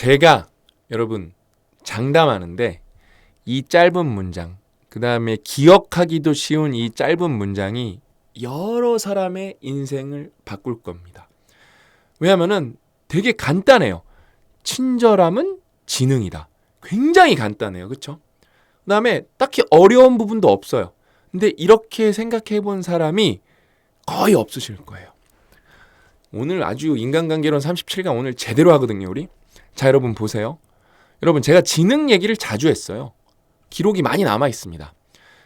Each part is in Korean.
제가 여러분 장담하는데 이 짧은 문장, 그 다음에 기억하기도 쉬운 이 짧은 문장이 여러 사람의 인생을 바꿀 겁니다. 왜냐하면 되게 간단해요. 친절함은 지능이다. 굉장히 간단해요. 그렇죠? 그 다음에 딱히 어려운 부분도 없어요. 근데 이렇게 생각해 본 사람이 거의 없으실 거예요. 오늘 아주 인간관계론 37강 오늘 제대로 하거든요. 우리. 자, 여러분 보세요. 여러분 제가 지능 얘기를 자주 했어요. 기록이 많이 남아 있습니다.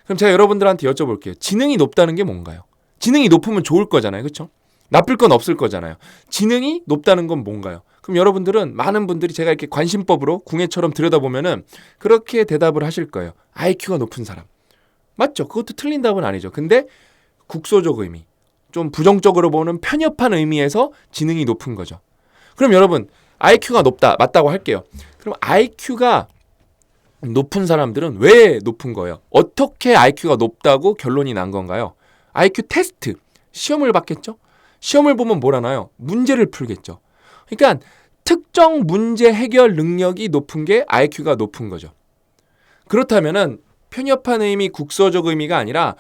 그럼 제가 여러분들한테 여쭤볼게요. 지능이 높다는 게 뭔가요? 지능이 높으면 좋을 거잖아요. 그렇죠? 나쁠 건 없을 거잖아요. 지능이 높다는 건 뭔가요? 그럼 여러분들은 많은 분들이 제가 이렇게 관심법으로 궁예처럼 들여다보면은 그렇게 대답을 하실 거예요. IQ가 높은 사람. 맞죠? 그것도 틀린 답은 아니죠. 근데 국소적 의미, 좀 부정적으로 보는 편협한 의미에서 지능이 높은 거죠. 그럼 여러분 IQ가 높다, 맞다고 할게요. 그럼 IQ가 높은 사람들은 왜 높은 거예요? 어떻게 IQ가 높다고 결론이 난 건가요? IQ 테스트, 시험을 받겠죠? 시험을 보면 뭘 하나요? 문제를 풀겠죠. 그러니까 특정 문제 해결 능력이 높은 게 IQ가 높은 거죠. 그렇다면은 편협한 의미, 국소적 의미가 아니라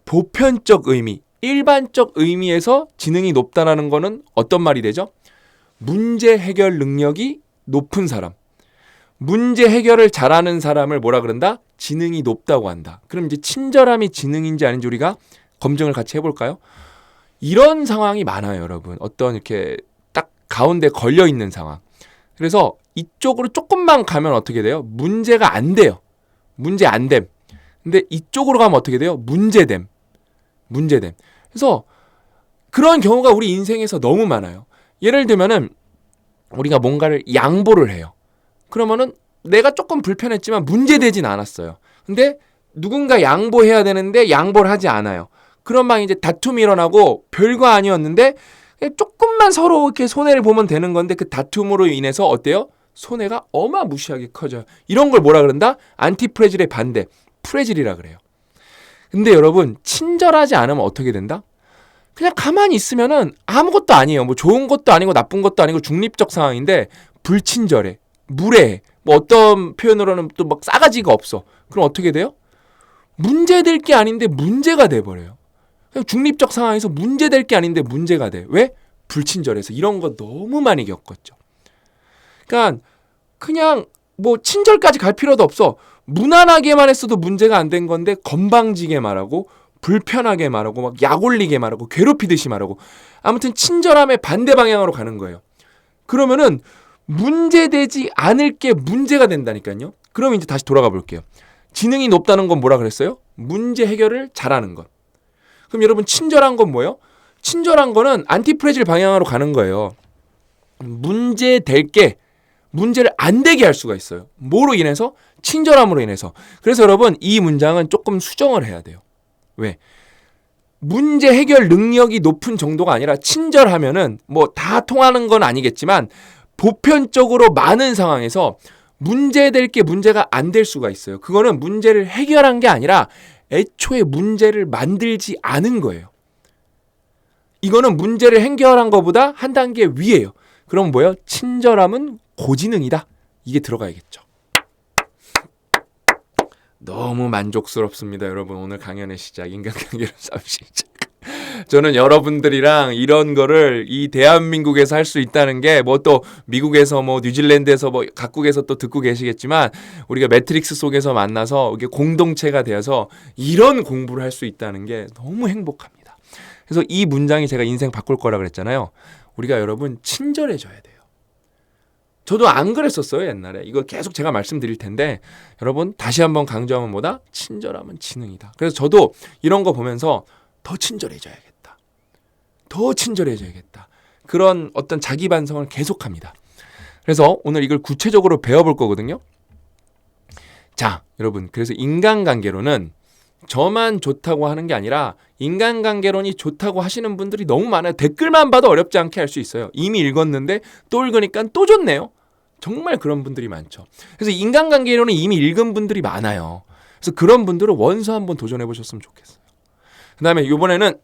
보편적 의미, 일반적 의미에서 지능이 높다라는 거는 어떤 말이 되죠? 문제 해결 능력이 높은 사람. 문제 해결을 잘하는 사람을 뭐라 그런다? 지능이 높다고 한다. 그럼 이제 친절함이 지능인지 아닌지 우리가 검증을 같이 해볼까요? 이런 상황이 많아요, 여러분. 어떤 이렇게 딱 가운데 걸려 있는 상황. 그래서 이쪽으로 조금만 가면 어떻게 돼요? 문제가 안 돼요. 문제 안 됨. 근데 이쪽으로 가면 어떻게 돼요? 문제됨. 문제됨. 그래서 그런 경우가 우리 인생에서 너무 많아요. 예를 들면은 우리가 뭔가를 양보를 해요. 그러면은 내가 조금 불편했지만 문제되진 않았어요. 근데 누군가 양보해야 되는데 양보를 하지 않아요. 그런 막 이제 다툼이 일어나고 별거 아니었는데 조금만 서로 이렇게 손해를 보면 되는 건데 그 다툼으로 인해서 어때요? 손해가 어마무시하게 커져요. 이런 걸 뭐라 그런다? 안티프레질의 반대, 프레질이라 그래요. 근데 여러분 친절하지 않으면 어떻게 된다? 그냥 가만히 있으면은 아무것도 아니에요. 뭐 좋은 것도 아니고 나쁜 것도 아니고 중립적 상황인데 불친절해, 무례해. 뭐 어떤 표현으로는 또 막 싸가지가 없어. 그럼 어떻게 돼요? 문제될 게 아닌데 문제가 돼버려요. 그냥 중립적 상황에서 문제될 게 아닌데 문제가 돼. 왜? 불친절해서. 이런 거 너무 많이 겪었죠. 그러니까 그냥 뭐 친절까지 갈 필요도 없어. 무난하게만 했어도 문제가 안 된 건데 건방지게 말하고 불편하게 말하고 막 약올리게 말하고 괴롭히듯이 말하고 아무튼 친절함의 반대 방향으로 가는 거예요. 그러면은 문제되지 않을 게 문제가 된다니까요. 그럼 이제 다시 돌아가 볼게요. 지능이 높다는 건 뭐라 그랬어요? 문제 해결을 잘하는 것. 그럼 여러분 친절한 건 뭐예요? 친절한 거는 안티프레질 방향으로 가는 거예요. 문제될 게 문제를 안 되게 할 수가 있어요. 뭐로 인해서? 친절함으로 인해서. 그래서 여러분 이 문장은 조금 수정을 해야 돼요. 왜? 문제 해결 능력이 높은 정도가 아니라 친절하면은 뭐 다 통하는 건 아니겠지만 보편적으로 많은 상황에서 문제될 게 문제가 안 될 수가 있어요. 그거는 문제를 해결한 게 아니라 애초에 문제를 만들지 않은 거예요. 이거는 문제를 해결한 것보다 한 단계 위에요. 그럼 뭐예요? 친절함은 고지능이다. 이게 들어가야겠죠. 너무 만족스럽습니다. 여러분 오늘 강연의 시작 인간관계론 37장. 저는 여러분들이랑 이런 거를 이 대한민국에서 할 수 있다는 게 뭐 또 미국에서 뭐 뉴질랜드에서 뭐 각국에서 또 듣고 계시겠지만 우리가 매트릭스 속에서 만나서 이게 공동체가 되어서 이런 공부를 할 수 있다는 게 너무 행복합니다. 그래서 이 문장이 제가 인생 바꿀 거라 그랬잖아요. 우리가 여러분 친절해져야 돼요. 저도 안 그랬었어요 옛날에. 이거 계속 제가 말씀드릴 텐데 여러분 다시 한번 강조하면 뭐다? 친절함은 지능이다. 그래서 저도 이런 거 보면서 더 친절해져야겠다. 더 친절해져야겠다. 그런 어떤 자기 반성을 계속합니다. 그래서 오늘 이걸 구체적으로 배워볼 거거든요. 자, 여러분 그래서 인간관계론은 저만 좋다고 하는 게 아니라 인간관계론이 좋다고 하시는 분들이 너무 많아요. 댓글만 봐도 어렵지 않게 할 수 있어요. 이미 읽었는데 또 읽으니까 또 좋네요. 정말 그런 분들이 많죠. 그래서 인간관계론은 이미 읽은 분들이 많아요. 그래서 그런 분들은 원서 한번 도전해 보셨으면 좋겠어요. 그 다음에 이번에는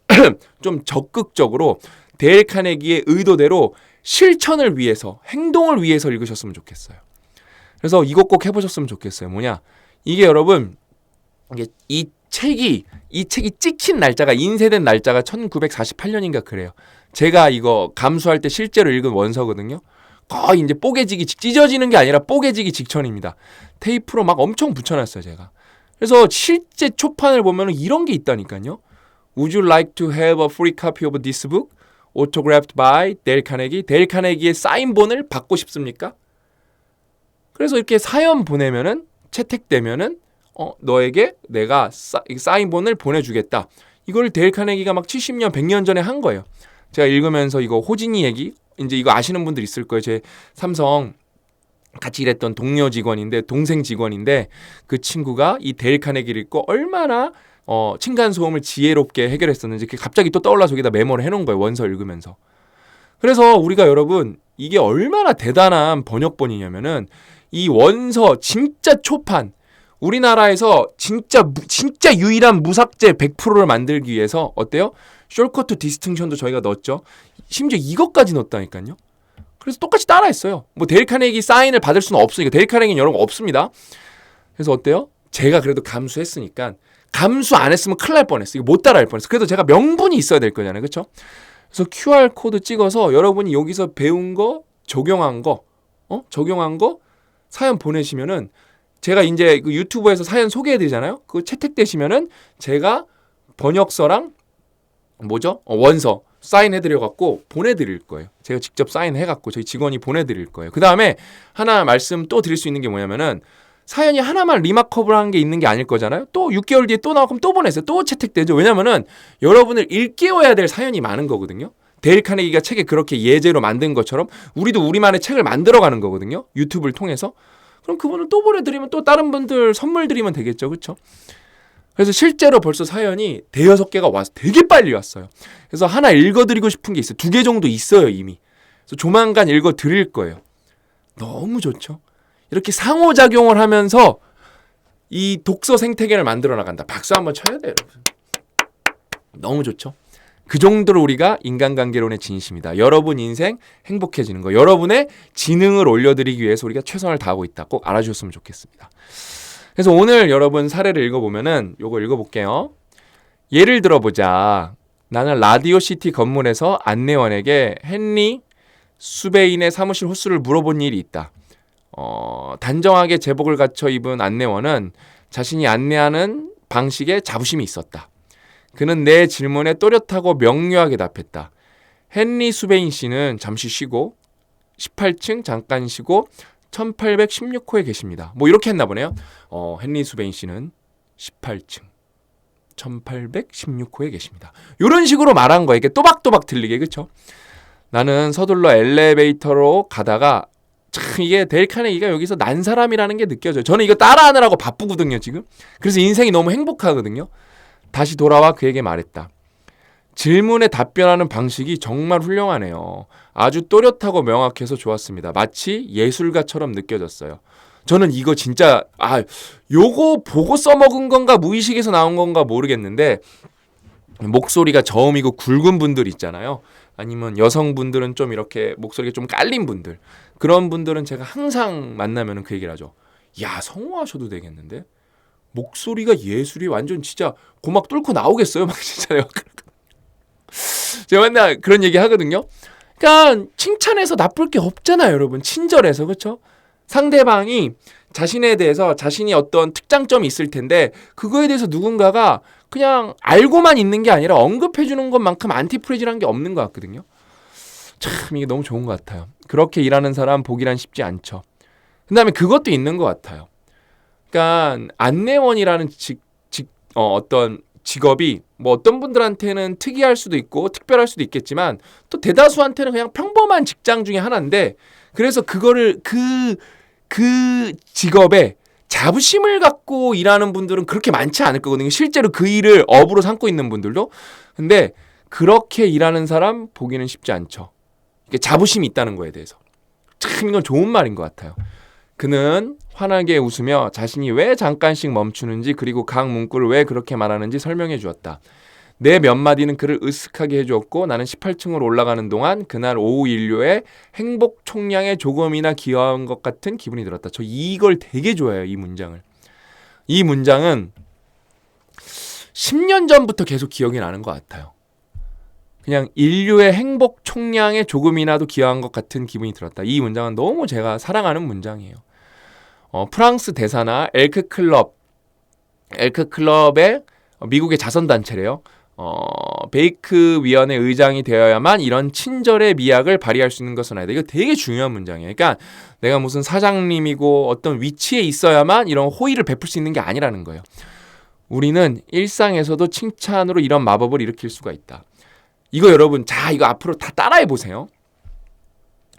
좀 적극적으로 데일 카네기의 의도대로 실천을 위해서, 행동을 위해서 읽으셨으면 좋겠어요. 그래서 이거 꼭 해보셨으면 좋겠어요. 뭐냐? 이게 여러분, 이게 이 책이 찍힌 날짜가, 인쇄된 날짜가 1948년인가 그래요. 제가 이거 감수할 때 실제로 읽은 원서거든요. 거의 이제 뽀개지기, 찢어지는 게 아니라 뽀개지기 직전입니다. 테이프로 막 엄청 붙여놨어요, 제가. 그래서 실제 초판을 보면 이런 게 있다니까요. Would you like to have a free copy of this book? Autographed by 데일 카네기. 데일 카네기의 사인본을 받고 싶습니까? 그래서 이렇게 사연 보내면은, 채택되면은, 너에게 내가 사인본을 보내주겠다. 이걸 데일 카네기가 막 70년, 100년 전에 한 거예요. 제가 읽으면서 이거 호진이 얘기, 이제 이거 아시는 분들 있을 거예요. 제 삼성 같이 일했던 동료 직원인데, 동생 직원인데, 그 친구가 이 데일 카네기를 읽고 얼마나 층간소음을 지혜롭게 해결했었는지 갑자기 또 떠올라서 여기다 메모를 해놓은 거예요. 원서 읽으면서. 그래서 우리가 여러분, 이게 얼마나 대단한 번역본이냐면은, 이 원서 진짜 초판, 우리나라에서 진짜 유일한 무삭제 100%를 만들기 위해서 어때요? 숄커트 디스팅션도 저희가 넣었죠. 심지어 이것까지 넣었다니까요. 그래서 똑같이 따라했어요. 뭐 데일 카네기 사인을 받을 수는 없으니까. 데일 카네기는 여러분 없습니다. 그래서 어때요? 제가 그래도 감수했으니까, 감수 안 했으면 큰일 날 뻔했어. 이거 못 따라할 뻔했어. 그래도 제가 명분이 있어야 될 거잖아요. 그렇죠? 그래서 QR코드 찍어서 여러분이 여기서 배운 거, 적용한 거 사연 보내시면은, 제가 이제 그 유튜브에서 사연 소개해드리잖아요. 그거 채택되시면은 제가 번역서랑 원서 사인해드려갖고 보내드릴 거예요. 제가 직접 사인해갖고 저희 직원이 보내드릴 거예요. 그 다음에 하나 말씀 또 드릴 수 있는 게 뭐냐면은, 사연이 하나만 리마커블 한 게 있는 게 아닐 거잖아요. 또 6개월 뒤에 또 나오면 또 보내세요. 또 채택되죠. 왜냐면은 여러분을 일깨워야 될 사연이 많은 거거든요. 데일 카네기가 책에 그렇게 예제로 만든 것처럼 우리도 우리만의 책을 만들어가는 거거든요. 유튜브를 통해서. 그럼 그분을 또 보내드리면 또 다른 분들 선물 드리면 되겠죠. 그렇죠? 그래서 실제로 벌써 사연이 5-6개가 와서 되게 빨리 왔어요. 그래서 하나 읽어드리고 싶은 게 있어요. 2개 정도 있어요, 이미. 그래서 조만간 읽어드릴 거예요. 너무 좋죠? 이렇게 상호작용을 하면서 이 독서 생태계를 만들어 나간다. 박수 한번 쳐야 돼요, 여러분. 너무 좋죠? 그 정도로 우리가 인간관계론의 진심이다. 여러분 인생 행복해지는 거. 여러분의 지능을 올려드리기 위해서 우리가 최선을 다하고 있다. 꼭 알아주셨으면 좋겠습니다. 그래서 오늘 여러분 사례를 읽어보면은 요거 읽어볼게요. 예를 들어보자. 나는 라디오시티 건물에서 안내원에게 헨리 수베인의 사무실 호수를 물어본 일이 있다. 단정하게 제복을 갖춰 입은 안내원은 자신이 안내하는 방식에 자부심이 있었다. 그는 내 질문에 또렷하고 명료하게 답했다. 헨리 수베인 씨는 잠시 쉬고 18층 잠깐 쉬고 1816호에 계십니다. 뭐 이렇게 했나 보네요. 헨리 수베인 씨는 18층 1816호에 계십니다. 이런 식으로 말한 거예요. 이게 또박또박 들리게. 그렇죠? 나는 서둘러 엘리베이터로 가다가 참 이게 데일 카네기가 여기서 난 사람이라는 게 느껴져요. 저는 이거 따라하느라고 바쁘거든요, 지금. 그래서 인생이 너무 행복하거든요. 다시 돌아와 그에게 말했다. 질문에 답변하는 방식이 정말 훌륭하네요. 아주 또렷하고 명확해서 좋았습니다. 마치 예술가처럼 느껴졌어요. 저는 이거 진짜 요거 보고 써먹은 건가 무의식에서 나온 건가 모르겠는데, 목소리가 저음이고 굵은 분들 있잖아요. 아니면 여성분들은 좀 이렇게 목소리가 좀 깔린 분들, 그런 분들은 제가 항상 만나면 그 얘기를 하죠. 야, 성우하셔도 되겠는데? 목소리가 예술이 완전 진짜 고막 뚫고 나오겠어요? 막 진짜 제가 맨날 그런 얘기 하거든요. 그러니까 칭찬해서 나쁠 게 없잖아요, 여러분. 친절해서. 그렇죠? 상대방이 자신에 대해서 자신이 어떤 특장점이 있을 텐데 그거에 대해서 누군가가 그냥 알고만 있는 게 아니라 언급해 주는 것만큼 안티프레이즈라는 게 없는 것 같거든요. 참 이게 너무 좋은 것 같아요. 그렇게 일하는 사람 보기란 쉽지 않죠. 그 다음에 그것도 있는 것 같아요. 그러니까 안내원이라는 어떤 직업이 뭐 어떤 분들한테는 특이할 수도 있고 특별할 수도 있겠지만 또 대다수한테는 그냥 평범한 직장 중에 하나인데, 그래서 그거를 그 직업에 자부심을 갖고 일하는 분들은 그렇게 많지 않을 거거든요. 실제로 그 일을 업으로 삼고 있는 분들도. 근데 그렇게 일하는 사람 보기는 쉽지 않죠. 이게 자부심이 있다는 거에 대해서. 참 이건 좋은 말인 것 같아요. 그는 환하게 웃으며 자신이 왜 잠깐씩 멈추는지 그리고 각 문구를 왜 그렇게 말하는지 설명해 주었다. 내 몇 마디는 그를 으쓱하게 해주었고 나는 18층으로 올라가는 동안 그날 오후 인류의 행복 총량에 조금이나 기여한 것 같은 기분이 들었다. 저 이걸 되게 좋아해요. 이 문장을. 이 문장은 10년 전부터 계속 기억이 나는 것 같아요. 그냥 인류의 행복 총량에 조금이나도 기여한 것 같은 기분이 들었다. 이 문장은 너무 제가 사랑하는 문장이에요. 프랑스 대사나 엘크클럽의 미국의 자선단체래요. 베이크 위원회 의장이 되어야만 이런 친절의 미학을 발휘할 수 있는 것은 아니다. 이거 되게 중요한 문장이에요. 그러니까 내가 무슨 사장님이고 어떤 위치에 있어야만 이런 호의를 베풀 수 있는 게 아니라는 거예요. 우리는 일상에서도 칭찬으로 이런 마법을 일으킬 수가 있다. 이거 여러분, 이거 앞으로 다 따라해 보세요.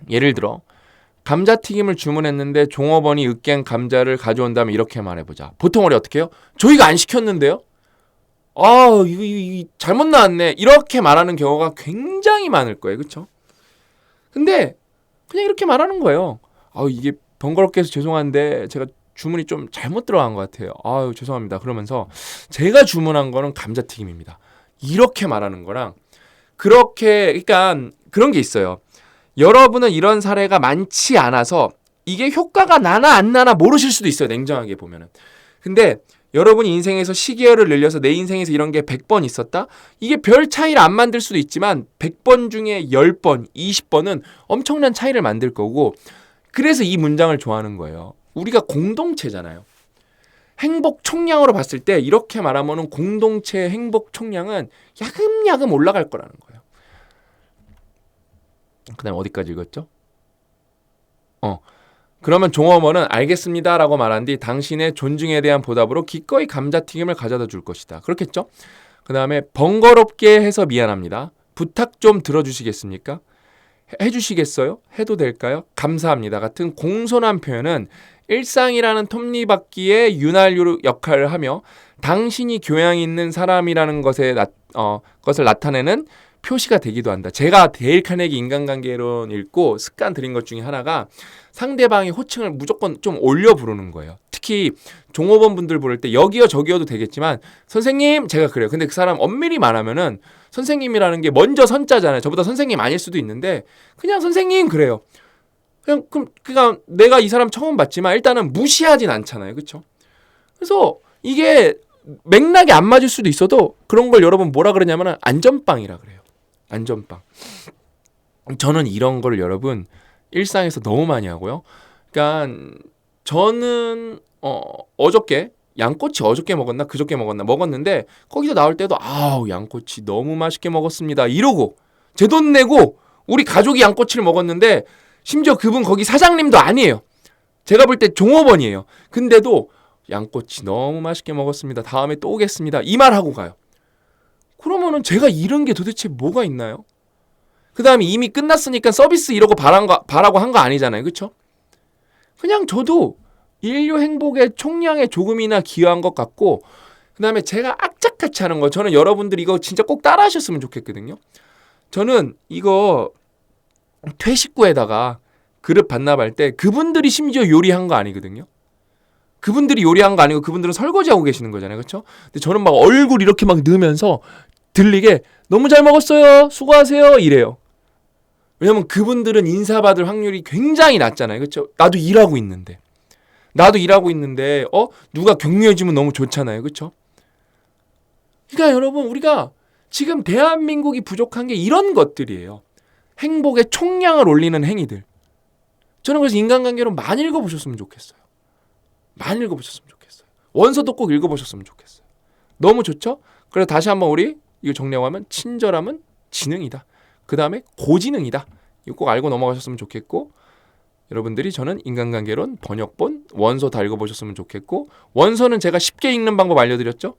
예를 들어 감자튀김을 주문했는데 종업원이 으깬 감자를 가져온다면 이렇게 말해보자. 보통 우리 어떻게 해요? 저희가 안 시켰는데요? 이거 잘못 나왔네. 이렇게 말하는 경우가 굉장히 많을 거예요. 그렇죠? 근데 그냥 이렇게 말하는 거예요. 이게 번거롭게 해서 죄송한데 제가 주문이 좀 잘못 들어간 것 같아요. 죄송합니다. 그러면서 제가 주문한 거는 감자튀김입니다. 이렇게 말하는 거랑 그러니까 그런 게 있어요. 여러분은 이런 사례가 많지 않아서 이게 효과가 나나 안 나나 모르실 수도 있어요. 냉정하게 보면은. 근데 여러분이 인생에서 시계열을 늘려서 내 인생에서 이런 게 100번 있었다? 이게 별 차이를 안 만들 수도 있지만 100번 중에 10번, 20번은 엄청난 차이를 만들 거고, 그래서 이 문장을 좋아하는 거예요. 우리가 공동체잖아요. 행복 총량으로 봤을 때 이렇게 말하면은 공동체의 행복 총량은 야금야금 올라갈 거라는 거예요. 그 다음에 어디까지 읽었죠? 그러면 종업원은 알겠습니다라고 말한 뒤 당신의 존중에 대한 보답으로 기꺼이 감자튀김을 가져다 줄 것이다. 그렇겠죠? 그 다음에 번거롭게 해서 미안합니다. 부탁 좀 들어주시겠습니까? 해주시겠어요? 해도 될까요? 감사합니다. 같은 공손한 표현은 일상이라는 톱니바퀴의 윤활유 역할을 하며 당신이 교양 있는 사람이라는 것을 나타내는 표시가 되기도 한다. 제가 데일 카네기 인간관계론 읽고 습관 들인 것 중에 하나가 상대방의 호칭을 무조건 좀 올려 부르는 거예요. 특히 종업원 분들 부를 때 여기요 저기요도 되겠지만 선생님 제가 그래요. 근데 그 사람 엄밀히 말하면은 선생님이라는 게 먼저 선자잖아요. 저보다 선생님 아닐 수도 있는데 그냥 선생님 그래요. 그냥 내가 이 사람 처음 봤지만 일단은 무시하진 않잖아요. 그렇죠? 그래서 이게 맥락이 안 맞을 수도 있어도 그런 걸 여러분 뭐라 그러냐면 안전빵이라 그래요. 안전빵. 저는 이런 걸 여러분 일상에서 너무 많이 하고요. 그러니까 저는 어저께 양꼬치 그저께 먹었는데 거기서 나올 때도 양꼬치 너무 맛있게 먹었습니다 이러고 제 돈 내고 우리 가족이 양꼬치를 먹었는데 심지어 그분 거기 사장님도 아니에요. 제가 볼 때 종업원이에요. 근데도 양꼬치 너무 맛있게 먹었습니다. 다음에 또 오겠습니다. 이 말하고 가요. 그러면은 제가 잃은 게 도대체 뭐가 있나요? 그 다음에 이미 끝났으니까 서비스 이러고 바라고 한 거 아니잖아요. 그렇죠? 그냥 저도 인류 행복의 총량에 조금이나 기여한 것 같고, 그 다음에 제가 악착같이 하는 거, 저는 여러분들이 이거 진짜 꼭 따라 하셨으면 좋겠거든요. 저는 이거 퇴식구에다가 그릇 반납할 때 그분들이 심지어 요리한 거 아니거든요. 그분들이 요리한 거 아니고 그분들은 설거지하고 계시는 거잖아요. 그렇죠? 근데 저는 막 얼굴 이렇게 막 넣으면서 들리게 너무 잘 먹었어요. 수고하세요. 이래요. 왜냐면 그분들은 인사받을 확률이 굉장히 낮잖아요. 그렇죠? 나도 일하고 있는데 누가 격려해주면 너무 좋잖아요. 그렇죠? 그러니까 여러분 우리가 지금 대한민국이 부족한 게 이런 것들이에요. 행복의 총량을 올리는 행위들. 저는 그래서 인간관계로 많이 읽어보셨으면 좋겠어요. 원서도 꼭 읽어보셨으면 좋겠어요. 너무 좋죠? 그래서 다시 한번 우리 이거 정리하고 하면 친절함은 지능이다. 그 다음에 고지능이다. 이거 꼭 알고 넘어가셨으면 좋겠고, 여러분들이 저는 인간관계론, 번역본, 원서 다 읽어보셨으면 좋겠고, 원서는 제가 쉽게 읽는 방법 알려드렸죠?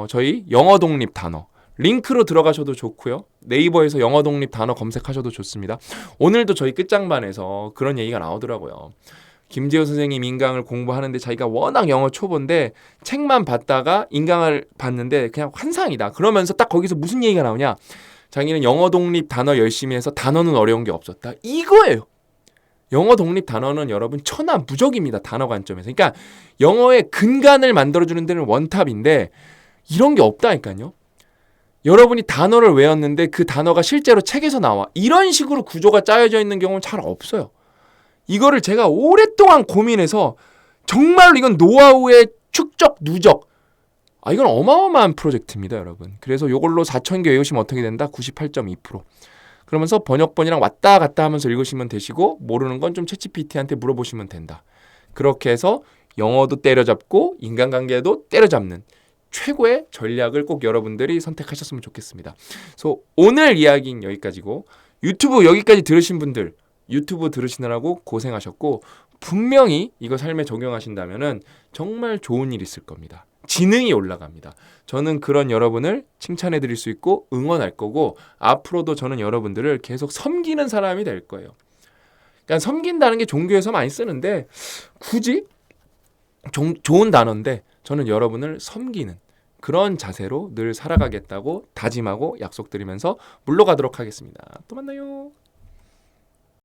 저희 영어 독립 단어 링크로 들어가셔도 좋고요. 네이버에서 영어 독립 단어 검색하셔도 좋습니다. 오늘도 저희 끝장반에서 그런 얘기가 나오더라고요. 김재호 선생님 인강을 공부하는데 자기가 워낙 영어 초보인데 책만 봤다가 인강을 봤는데 그냥 환상이다. 그러면서 딱 거기서 무슨 얘기가 나오냐. 자기는 영어 독립 단어 열심히 해서 단어는 어려운 게 없었다. 이거예요. 영어 독립 단어는 여러분 천하무적입니다. 단어 관점에서. 그러니까 영어의 근간을 만들어주는 데는 원탑인데 이런 게 없다니까요. 여러분이 단어를 외웠는데 그 단어가 실제로 책에서 나와. 이런 식으로 구조가 짜여져 있는 경우는 잘 없어요. 이거를 제가 오랫동안 고민해서 정말로 이건 노하우의 축적, 누적. 이건 어마어마한 프로젝트입니다, 여러분. 그래서 이걸로 4,000개 외우시면 어떻게 된다? 98.2%. 그러면서 번역본이랑 왔다 갔다 하면서 읽으시면 되시고 모르는 건 좀 챗GPT한테 물어보시면 된다. 그렇게 해서 영어도 때려잡고 인간관계도 때려잡는 최고의 전략을 꼭 여러분들이 선택하셨으면 좋겠습니다. 그래서 오늘 이야기는 여기까지고 유튜브 여기까지 들으신 분들 유튜브 들으시느라고 고생하셨고 분명히 이거 삶에 적용하신다면은 정말 좋은 일 있을 겁니다. 지능이 올라갑니다. 저는 그런 여러분을 칭찬해 드릴 수 있고 응원할 거고 앞으로도 저는 여러분들을 계속 섬기는 사람이 될 거예요. 그러니까 섬긴다는 게 종교에서 많이 쓰는데 굳이 좋은 단어인데 저는 여러분을 섬기는 그런 자세로 늘 살아가겠다고 다짐하고 약속드리면서 물러가도록 하겠습니다. 또 만나요.